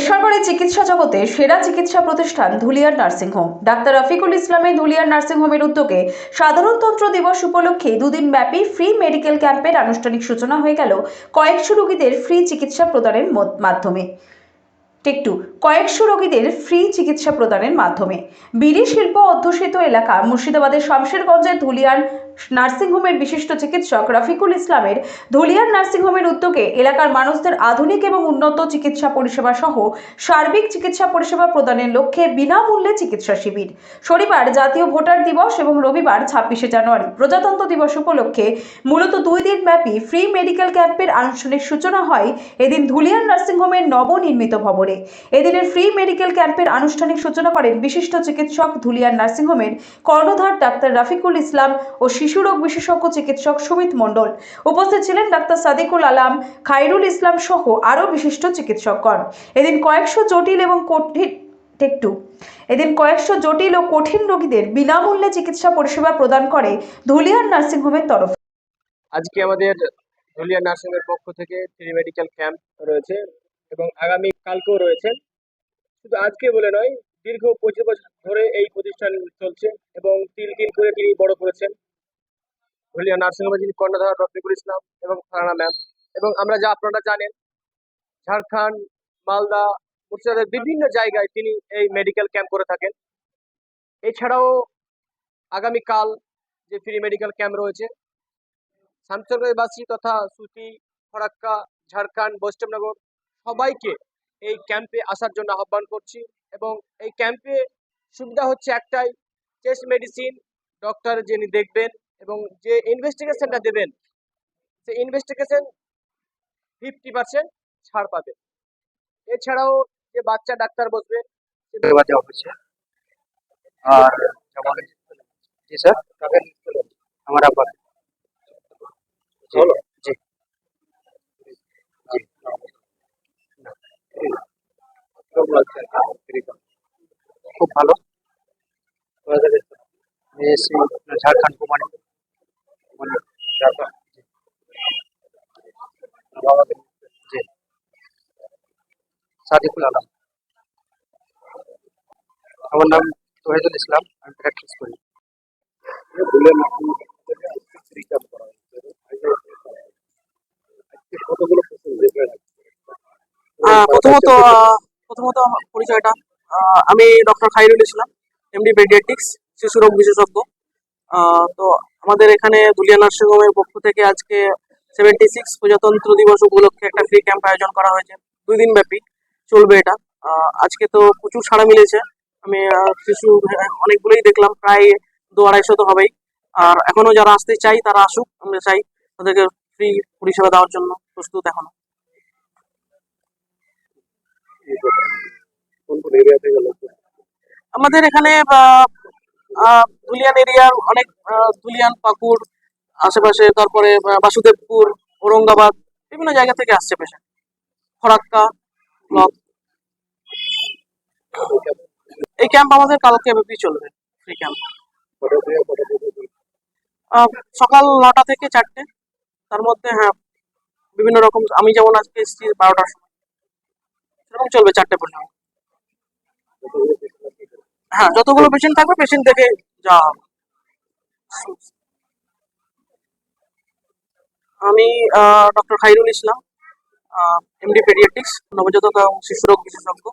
বেসরকারি চিকিৎসা জগতে সেরা চিকিৎসা প্রতিষ্ঠান ধুলিয়ান নার্সিংহোম। ডাক্তার রফিকুল ইসলামের ধুলিয়ান নার্সিংহোমের উদ্যোগে সাধারণতন্ত্র দিবস উপলক্ষে দুদিন ব্যাপী ফ্রি মেডিকেল ক্যাম্পের আনুষ্ঠানিক সূচনা হয়ে গেল কয়েকশো রোগীদের ফ্রি চিকিৎসা প্রদানের মাধ্যমে। কয়েকশো রোগীদের ফ্রি চিকিৎসা প্রদানের মাধ্যমে বিড়ি শিল্প অধ্যুষিত এলাকা মুর্শিদাবাদের শামশেরগঞ্জের ধুলিয়ান নার্সিংহোমের বিশিষ্ট চিকিৎসক রফিকুল ইসলামের ধুলিয়ান নার্সিংহোমের উদ্যোগে এলাকার মানুষদের আধুনিক এবং উন্নত চিকিৎসা পরিষেবা সহ সার্বিক চিকিৎসা পরিষেবা প্রদানের লক্ষ্যে বিনামূল্যে চিকিৎসা শিবির। শনিবার জাতীয় ভোটার দিবস এবং রবিবার 26শে জানুয়ারি প্রজাতন্ত্র দিবস উপলক্ষে মূলত 2 দিন ব্যাপী ফ্রি মেডিকেল ক্যাম্পের আনুষ্ঠানিক সূচনা হয় এদিন ধুলিয়ান নার্সিংহোমের নবনির্মিত ভবনে। এদিনের ফ্রি মেডিকেল ক্যাম্পের আনুষ্ঠানিক সূচনা করেন বিশিষ্ট চিকিৎসক ধুলিয়ান নার্সিংহোমের কর্ণধার ডাক্তার রফিকুল ইসলাম ও শিশুরোগ বিশেষজ্ঞ চিকিৎসক সুমিত মণ্ডল। উপস্থিত ছিলেন ডাক্তার সাদিকুল আলম, খায়রুল ইসলাম সহ আরও বিশিষ্ট চিকিৎসকগণ। এদিন কয়েকশো জটিল ও কঠিন রোগীদের বিনামূল্যে চিকিৎসা পরিষেবা প্রদান করে ধুলিয়ান নার্সিংহোমের তরফে। আজকে আমাদের ধুলিয়ান নার্সিংহোমের পক্ষ থেকে ফ্রি মেডিকেল ক্যাম্প রয়েছে এবং আগামী কালকেও রয়েছে। শুধু আজকে বলে নয়, দীর্ঘ 25 বছর ধরে এই প্রতিষ্ঠান চলছে এবং তিন করে তিনি বড় করেছেন। ধুলিয়ান নার্সিংহোমে যিনি কর্ণধার রফিকুল ইসলাম এবং ফারহানা ম্যাম, এবং আমরা আপনারা জানেন ঝাড়খণ্ড, মালদা, মুর্শিদাবাদের বিভিন্ন জায়গায় তিনি এই মেডিকেল ক্যাম্প করে থাকেন। এছাড়াও আগামীকাল যে ফ্রি মেডিকেল ক্যাম্প রয়েছে, শামশেরগঞ্জবাসী তথা সুতি, ফরাক্কা, ঝাড়খণ্ড, বৈষ্ণবনগর সবাইকে এই ক্যাম্পে আসার জন্য আহ্বান করছি। এবং এই ক্যাম্পে সুবিধা হচ্ছে একটাই, চেস্ট মেডিসিন ডক্টর যিনি দেখবেন এবং যে ইনভেস্টিগেশনটা দেবেন সেই ইনভেস্টিগেশন 50% ছাড় পাবেন। এছাড়াও যে বাচ্চা ডাক্তার বসবে আর যেমন জি স্যার আমার আবার জি জি জি খুব ভালো। ঝাড়খণ্ড কুমারী জি সাদিকুল আলম, আমার নাম তহিদুল ইসলাম, আমি প্র্যাকটিস করি। প্রথমত প্রথমত আমার পরিচয়টা, আমি doctor Khairul Islam, MD paediatrics, শিশু রোগ বিশেষজ্ঞ। তো আমাদের এখানে ধুলিয়ান নার্সিংহোমের পক্ষ থেকে আজকে 76 প্রজাতন্ত্র দিবস উপলক্ষে একটা ফ্রি ক্যাম্প আয়োজন করা হয়েছে। 2 দিন ব্যাপী চলবে এটা। আজকে তো প্রচুর সাড়া মিলেছে। আমি শিশু অনেকগুলোই দেখলাম, প্রায় 200-250 তো হবেই। আর এখনো যারা আসতে চাই তারা আসুক, আমরা চাই তাদেরকে ফ্রি পরিষেবা দেওয়ার জন্য প্রস্তুত এখনো। আমাদের এখানে ধুলিয়ান এরিয়ার অনেক, ধুলিয়ান, পাকুড় আশেপাশে, তারপরে বাসুদেবপুর, ঔরঙ্গাবাদ বিভিন্ন জায়গা থেকে আসছে পেশেন্ট। ফরাক্কা ব্লক। এই ক্যাম্প আমাদের কালকে ব্যাপী চলবে, ফ্রি ক্যাম্প। সকাল 9টা থেকে 4টে, তার মধ্যে বিভিন্ন রকম, আমি যেমন আজকে এসেছি 12টার সময়, সেরকম চলবে 4টে পর্যন্ত। যতগুলো পেশেন্ট থাকবে পেশেন্ট দেখে যাওয়া হবে। আমি doctor Khairul Islam, MD paediatrics, নবজাতক এবং শিশু রোগ বিশেষজ্ঞ।